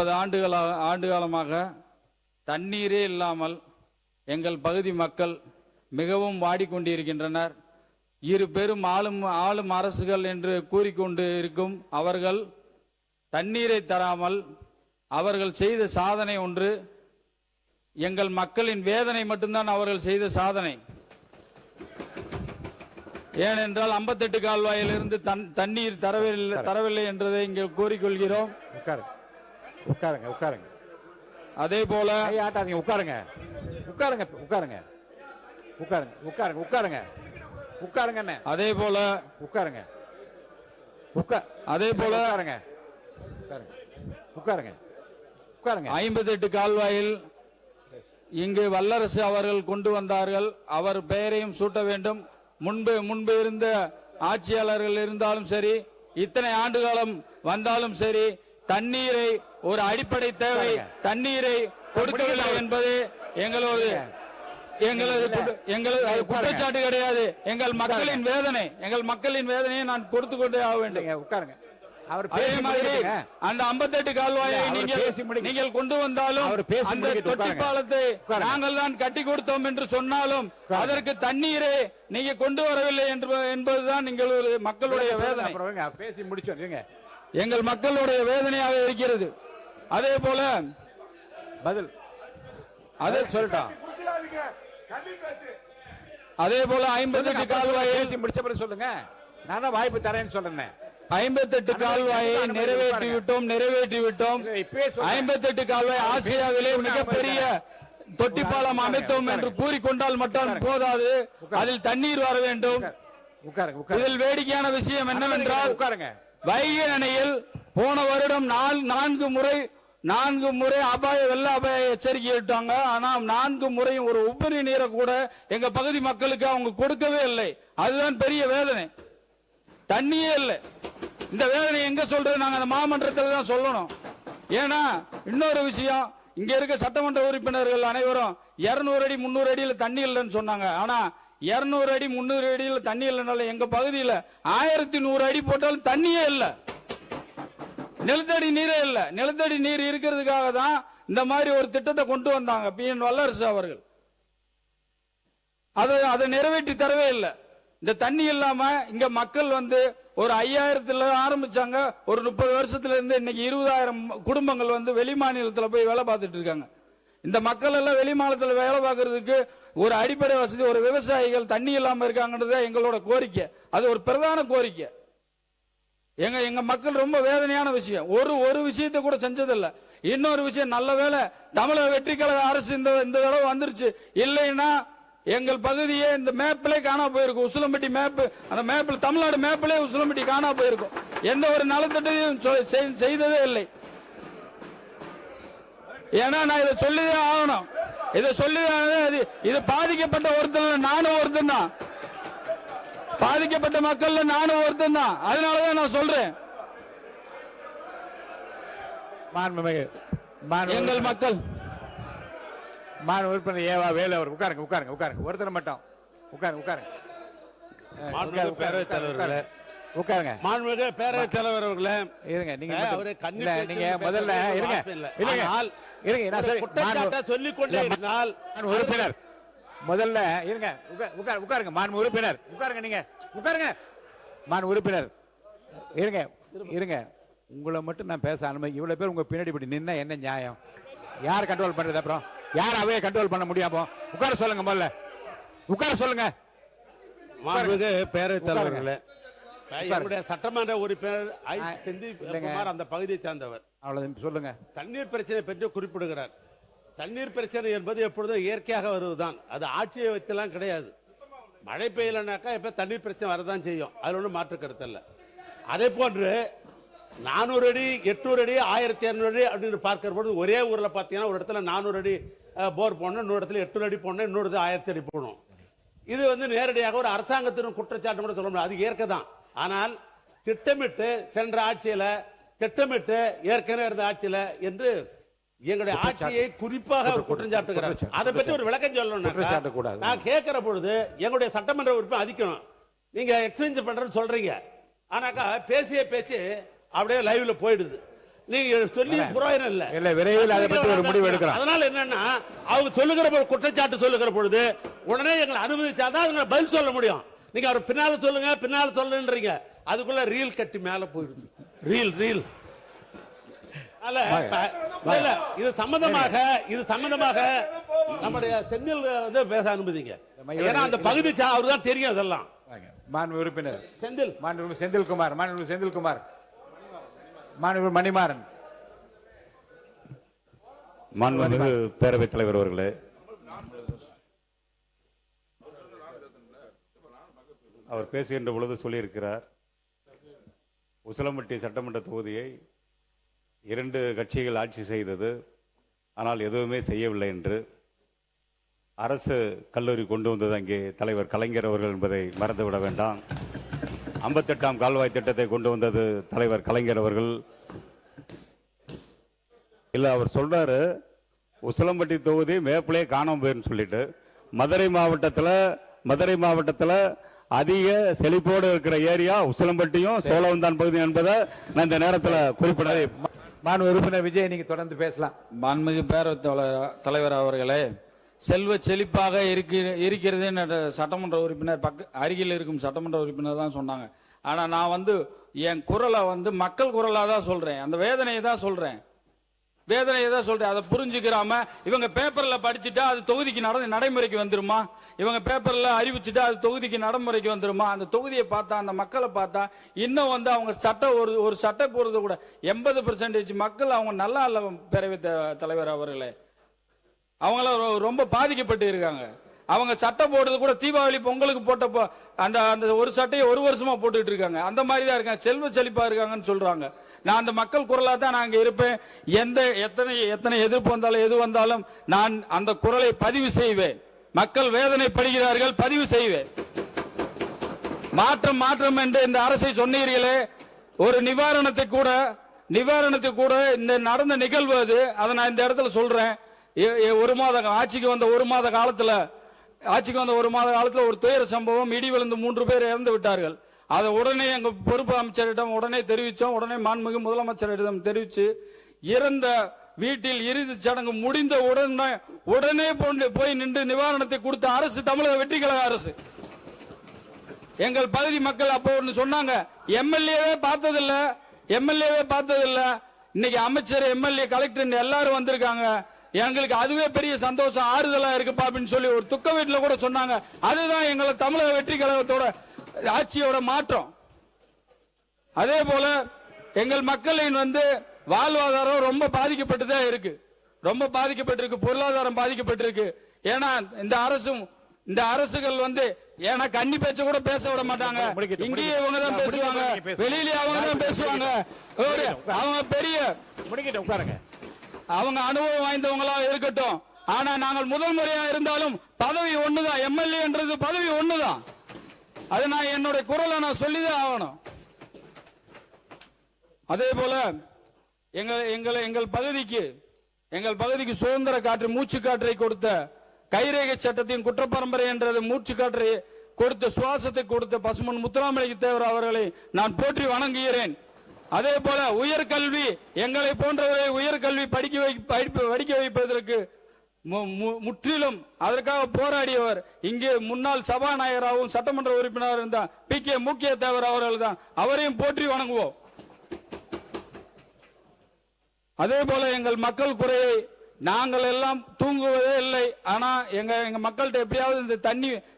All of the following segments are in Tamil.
40 ஆண்டுகாலமாக தண்ணீரே இல்லாமல் எங்கள் பகுதி மக்கள் மிகவும் வாடிக்கொண்டிருக்கின்றனர். இரு பெரும் ஆளும் அரசுகள் என்று கூறிக்கொண்டு இருக்கும் அவர்கள் தண்ணீரை தராமல் அவர்கள் செய்த சாதனை ஒன்று, எங்கள் மக்களின் வேதனை மட்டும்தான் அவர்கள் செய்த சாதனை. ஏனென்றால் 58 கால்வாயிலிருந்து தண்ணீர் தரவில்லை என்றதை இங்கே கூறிக்கொள்கிறோம். உட்காருங்க உட்காருங்க. அதே போல ஆட்டாதீங்க, உட்காருங்க உட்காருங்க உட்காருங்க உட்காருங்க உட்காருங்க உட்காருங்க உட்காருங்க. அதே போல உட்காருங்க அதே போல உட்காருங்க உட்காருங்க உட்காருங்க. 58 கால்வாயில் இங்கு வல்லரசு அவர்கள் கொண்டு வந்தார்கள். அவர் பெயரையும் சூட்ட வேண்டும். முன்பு இருந்த ஆட்சியாளர்கள் இருந்தாலும் சரி, இத்தனை ஆண்டுகாலம் வந்தாலும் சரி, தண்ணீரை ஒரு அடிப்படை தேவை, தண்ணீரை கொடுக்கவில்லை என்பது எங்களது குற்றச்சாட்டு கிடையாது. எங்கள் மக்களின் வேதனை, எங்கள் மக்களின் வேதனையை நான் கொடுத்து கொண்டே ஆக வேண்டும். உட்காருங்க. அதே மாதிரி அந்த 58 கால்வாயை நீங்கள் கொண்டு வந்தாலும் அந்த தொட்டி பாலத்தை நாங்கள் தான் கட்டி கொடுத்தோம் என்று சொன்னாலும் அதற்கு தண்ணீரை நீங்க கொண்டு வரவில்லை என்பதுதான் மக்களுடைய வேதனை. பேசி முடிச்சோம். எங்கள் மக்களுடைய வேதனையாக இருக்கிறது. அதே போல பதில் அதே சொல்லிட்டோம். அதே போல 58 கால்வாயை முடிச்ச பிறகு சொல்லுங்க. நான் தான் வாய்ப்பு தரேன்னு சொல்றேன். 58 கால்வாயை நிறைவேற்றி விட்டோம். 58 கால்வாய் ஆசியாவிலே மிகப்பெரிய தொட்டி பாலம் அமைத்தோம் என்று கூறிக்கொண்டால் மட்டும் போதாது, அதில் தண்ணீர் வர வேண்டும். இதில் வேடிக்கையான விஷயம் என்னவென்றால், வைகை அணையில் போன வருடம் 4 முறை வெள்ள அபாய எச்சரிக்கை விட்டாங்க. ஆனா 4 முறையும் ஒரு உபரி நீரை கூட எங்க பகுதி மக்களுக்கு அவங்க கொடுக்கவே இல்லை. அதுதான் பெரிய வேதனை. தண்ணியே இல்லை. இந்த வேதனை எங்க சொல்றது? நாங்க அந்த மாமன்றத்தில் தான் சொல்லணும். ஏன்னா இன்னொரு விஷயம், இங்க இருக்க சட்டமன்ற உறுப்பினர்கள் அனைவரும் 200 அடி 300 அடியில் தண்ணி இல்லைன்னு சொன்னாங்க. ஆனா 200 அடி 300 அடியில் தண்ணி இல்லைனாலும் எங்க பகுதியில் 1100 அடி போட்டாலும் தண்ணியே இல்லை, நிலத்தடி நீரே இல்லை. நிலத்தடி நீர் இருக்கிறதுக்காக தான் இந்த மாதிரி ஒரு திட்டத்தை கொண்டு வந்தாங்க PN வல்லரசு அவர்கள். அதை நிறைவேற்றி தரவே இல்லை. இந்த தண்ணி இல்லாம இங்க மக்கள் ஒரு 5000 ஆரம்பிச்சாங்க. ஒரு 30 வருஷத்துல இருந்து இன்னைக்கு 20,000 குடும்பங்கள் வெளி மாநிலத்துல போய் வேலை பார்த்துட்டு இருக்காங்க. இந்த மக்கள் எல்லாம் வெளி மாநிலத்தில் வேலை பார்க்கறதுக்கு ஒரு அடிப்படை வசதி, ஒரு விவசாயிகள் தண்ணி இல்லாம இருக்காங்கன்றத எங்களோட கோரிக்கை. அது ஒரு பிரதான கோரிக்கை. எங்க மக்கள் ரொம்ப வேதனையான விஷயம். ஒரு விஷயத்தை கூட செஞ்சதில்லை. இன்னொரு விஷயம், நல்ல வேலை தமிழக வெற்றி கழக அரசு இந்த தடவை வந்துருச்சு. இல்லைன்னா எங்கள் பகுதியே இந்த மேப்பிலே காணா போயிருக்கும். உசிலம்பட்டி மேப், அந்த மேப்பில் தமிழ்நாடு மேப்பிலே உசிலம்பட்டி காணா போயிருக்கும். எந்த ஒரு நலத்திட்டையும் செய்ததே இல்லை. ஏன்னா நான் இதை சொல்லிதான் ஆகணும். இதை சொல்லிதான். இது பாதிக்கப்பட்ட ஒருத்தர் நானும் ஒருத்தன் தான். பாதிக்கப்பட்ட மக்கள் நானும் ஒருத்தன் தான். அதனாலதான் நான் சொல்றேன். எங்கள் மக்கள் உறுப்பினர் ஏவா வேலு அவர் உட்காருங்க உட்காருங்க உட்காருங்க. ஒருத்தர் மட்டும் உட்காருங்க உட்காருங்க. பேரவைத் தலைவர்களே உட்காருங்க. மாண்புமிகு பேரவைத் தலைவர் அவர்களே இருங்க. நீங்க முதல்ல இருங்க சொல்லிக் கொண்டே இருந்தால் உறுப்பினர் முதல்ல இருங்க. உட்காருங்க. மாண்பு உறுப்பினர் உட்காருங்க. நீங்க உட்காருங்க. மாண்பு உறுப்பினர் இருங்க. உங்களை மட்டும் நான் பேச அனுமதி. இவ்வளவு பேர் உங்க பின்னாடி இப்படி நின்னா என்ன நியாயம்? யார் கண்ட்ரோல் பண்றது? அப்புறம் யார் அவையை கண்ட்ரோல் பண்ண முடியாமோ? உட்கார சொல்லுங்க. முதல்ல உட்கார சொல்லுங்க. பேரவைத் தலைவர்களே, சட்டமன்ற உறுப்பினர் செந்தில்குமார் அந்த பகுதியை சார்ந்தவர். அவ்வளவு சொல்லுங்க. தண்ணீர் பிரச்சனை பற்றி குறிப்பிடுகிறார். தண்ணீர் பிரச்சனை என்பது எப்பொழுதும் இயற்கையாக வருவதுதான். அது ஆட்சியை வச்செல்லாம் கிடையாது. மழை பெய்யலனாக்கா இப்ப தண்ணீர் பிரச்சனை வரதான் செய்யும். அதுல ஒன்றும் மாற்று கருத்து இல்லை. அதே போன்று 400 அடி 800 அடி 1200 அடி அப்படின்னு பார்க்கிற பொழுது ஒரே ஊர்ல பாத்தீங்கன்னா ஒரு இடத்துல 400 அடி போர் போடணும், இன்னொரு இடத்துல 800 அடி போடணும், இன்னொரு 1000 அடி போடணும். இது நேரடியாக ஒரு அரசாங்கத்தின் குற்றச்சாட்டு கூட சொல்ல முடியாது. அது இயற்கை தான். ஆனால் திட்டமிட்டு சென்ற ஆட்சியில திட்டமிட்டு ஏற்கனவே இருந்த ஆட்சியில என்று எங்களுடைய ஆட்சியை குறிப்பாக குற்றம் சாட்டுகிறார். அதை பற்றி ஒரு விளக்கம் சொல்லணும். நான் கேட்கிற பொழுது எங்களுடைய சட்டமன்ற உறுப்பினர் அதிக்கணும். நீங்க எக்ஸ்சேஞ்ச் பண்றேன்னு சொல்றீங்க. ஆனாக்கா பேசிய பேச்சு அப்படியே லைவ்ல போயிடுது. நீங்க சொல்லி புரோஜனம் இல்ல. இல்ல, விரைவில் அதை பற்றி ஒரு முடிவு எடுக்கலாம். அதனால என்னன்னா அவங்க சொல்லுகிற குற்றச்சாட்டு சொல்லுகிற பொழுது உடனே எங்களை அனுமதிச்சாதான் அதுங்க பதில் சொல்ல முடியும். நீங்க அவர் பின்னால சொல்லுன்றீங்க, அதுக்குள்ள ரீல் கட்டி மேல போயிடுது. ரீல் இது சம்பந்தமாக நம்முடைய செந்தில் வந்து பேச அனுமதிங்க. ஏன்னா அந்த பகுதி அவருக்கு தான் தெரியும் அதெல்லாம். மாண்பு உறுப்பினர் செந்தில், மாண்பு செந்தில்குமார், மாண்பு செந்தில்குமார், மாண்பு மணிமாறன். மாண்புமிகு பேரவைத் தலைவர் அவர்களே, அவர் பேசுகின்ற பொழுது சொல்லியிருக்கிறார், உசிலம்பட்டி சட்டமன்ற தொகுதியை 2 கட்சிகள் ஆட்சி செய்தது, ஆனால் எதுவுமே செய்யவில்லை என்று. அரசு கல்லூரி கொண்டு வந்தது அங்கே தலைவர் கலைஞர் அவர்கள் என்பதை மறந்துவிட வேண்டாம். 58ஆம் கால்வாய் திட்டத்தை கொண்டு வந்தது தலைவர் கலைஞர் அவர்கள். இல்ல, அவர் சொல்றாரு உசிலம்பட்டி தொகுதி மேப்பிலே காணாம போயிருந்து சொல்லிட்டு. மதுரை மாவட்டத்தில் அதிக செழிப்போடு இருக்கிற ஏரியா உசிலம்பட்டியும் சோழவந்தான் பகுதி என்பதை நான் இந்த நேரத்தில் குறிப்பிட. மாண்பு உறுப்பினர் விஜய், நீங்க தொடர்ந்து பேசலாம். மாண்புமிகு பேரவைத் தலைவர் அவர்களே, செல்வ செழிப்பாக இருக்கிறது சட்டமன்ற உறுப்பினர் அருகில் இருக்கும் சட்டமன்ற உறுப்பினர் தான் சொன்னாங்க. ஆனா நான் வந்து என் குரலை வந்து மக்கள் குரலா தான் சொல்றேன், அந்த வேதனையை தான் சொல்றேன். அதை புரிஞ்சுக்கிறாம இவங்க பேப்பர்ல படிச்சுட்டா அது தொகுதிக்கு நடைமுறைக்கு வந்துருமா, இவங்க பேப்பர்ல அறிவிச்சுட்டா அது தொகுதிக்கு நடைமுறைக்கு வந்துருமா, அந்த தொகுதியை பார்த்தா அந்த மக்களை பார்த்தா இன்னும் வந்து அவங்க சட்டம் ஒரு சட்டை போறது கூட 80% மக்கள் அவங்க நல்லா இல்ல. பேரவைத் தலைவர் அவர்களே, அவங்கள ரொம்ப பாதிக்கப்பட்டு இருக்காங்க. அவங்க சட்டை போடுறது கூட தீபாவளி பொங்கலுக்கு போட்டப்போ அந்த ஒரு சட்டையை 1 வருஷமா போட்டுட்டு இருக்காங்க. அந்த மாதிரி தான் இருக்காங்க, செல்வ செழிப்பா இருக்காங்கன்னு சொல்றாங்க. நான் அந்த மக்கள் குரலா தான் நான் அங்க இருப்பேன். எத்தனை எதிர்ப்பு வந்தாலும் எது வந்தாலும் நான் அந்த குரலை பதிவு செய்வேன். மக்கள் வேதனைப்படுகிறார்கள், பதிவு செய்வேன். மாற்றம் என்று இந்த அரசை சொன்னீர்களே, ஒரு நிவாரணத்தை கூட இந்த நடந்த நிகழ்வு அது. அதை நான் இந்த இடத்துல சொல்றேன். ஆட்சிக்கு வந்த ஒரு மாத காலத்துல ஒரு துயர சம்பவம், இடி விழுந்து 3 பேர் இறந்து விட்டார்கள். அதை உடனே எங்க பொறுப்பு அமைச்சரிடம் உடனே தெரிவித்தோம். உடனே மாண்புமிகு முதலமைச்சரிடம் தெரிவித்து இறந்த வீட்டில் இறுதி சடங்கு முடிந்த உடனே போய் நின்று நிவாரணத்தை கொடுத்த அரசு தமிழக வெற்றி கழக அரசு. எங்கள் பகுதி மக்கள் அப்போ ஒன்று சொன்னாங்க, எம்எல்ஏவே பார்த்ததில்ல. இன்னைக்கு அமைச்சர், எம்எல்ஏ, கலெக்டர் எல்லாரும் வந்திருக்காங்க, எங்களுக்கு அதுவே பெரிய சந்தோஷம், ஆறுதலா இருக்குப்பா அப்படின்னு சொல்லி ஒரு துக்க வீட்டுல கூட சொன்னாங்க. அதுதான் எங்களை தமிழக வெற்றி கழகத்தோட ஆட்சியோட மாற்றம். அதே போல எங்கள் மக்களின் வந்து வாழ்வாதாரம் ரொம்ப பாதிக்கப்பட்டுதான் இருக்கு, பொருளாதாரம் பாதிக்கப்பட்டிருக்கு. ஏன்னா இந்த அரசுகள் வந்து ஏன்னா கன்னி பேச்ச கூட பேச விட மாட்டாங்க. இங்கேயே இவங்க தான் பேசுவாங்க, வெளியிலேயே அவங்க தான் பேசுவாங்க. அவங்க பெரிய அவங்க அனுபவம் வாய்ந்தவங்களா இருக்கட்டும். ஆனா நாங்கள் முதல் முறையா இருந்தாலும் பதவி ஒண்ணுதான், எம்எல்ஏ என்றது பதவி ஒண்ணுதான். அது நான் என்னுடைய குரலை நான் சொல்லிதான் ஆகணும். அதே போல எங்கள் பகுதிக்கு சுதந்திர காற்று, மூச்சு காற்றை கொடுத்த, கைரேகை சட்டத்தின் குற்றப்பரம்பரை என்றது மூச்சு காற்றை கொடுத்த, சுவாசத்தை கொடுத்த பசுமன் முத்துராமலிங்க தேவர் அவர்களை நான் போற்றி வணங்குகிறேன். அதே போல உயர்கல்வி, எங்களை போன்றவரை உயர்கல்வி படிக்க வைப்பதற்கு முற்றிலும் அதற்காக போராடியவர் இங்கே முன்னாள் சபாநாயகராகவும் சட்டமன்ற உறுப்பினர் இருந்த PK மூக்கிய தேவர் அவர்கள் தான். அவரையும் போற்றி வணங்குவோம். அதே போல எங்கள் மக்கள் குறையை நாங்கள் எல்லாம் தூங்குவதே இல்லை. ஆனா எங்க மக்கள்கிட்ட எப்படியாவது இந்த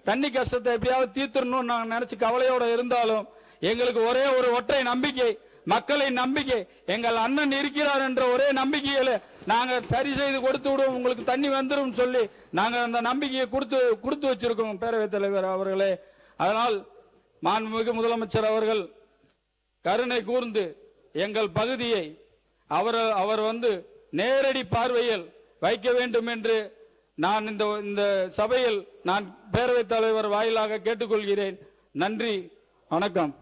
தண்ணி கஷ்டத்தை எப்படியாவது தீர்த்துடணும் நாங்க நினைச்சு கவலையோட இருந்தாலும் எங்களுக்கு ஒரே ஒரு ஒற்றை நம்பிக்கை, மக்களின் நம்பிக்கை, எங்கள் அண்ணன் இருக்கிறார் என்ற ஒரே நம்பிக்கையில நாங்க சரி செய்து கொடுத்து விடுவோம், உங்களுக்கு தண்ணி வந்துடும் சொல்லி நாங்க அந்த நம்பிக்கையை கொடுத்து வச்சிருக்கோம் பேரவைத் தலைவர் அவர்களே. அதனால் மாண்புமிகு முதலமைச்சர் அவர்கள் கருணை கூர்ந்து எங்கள் பகுதியை அவர் வந்து நேரடி பார்வையில் வைக்க வேண்டும் என்று நான் இந்த சபையில் நான் பேரவைத் தலைவர் வாயிலாக கேட்டுக்கொள்கிறேன். நன்றி, வணக்கம்.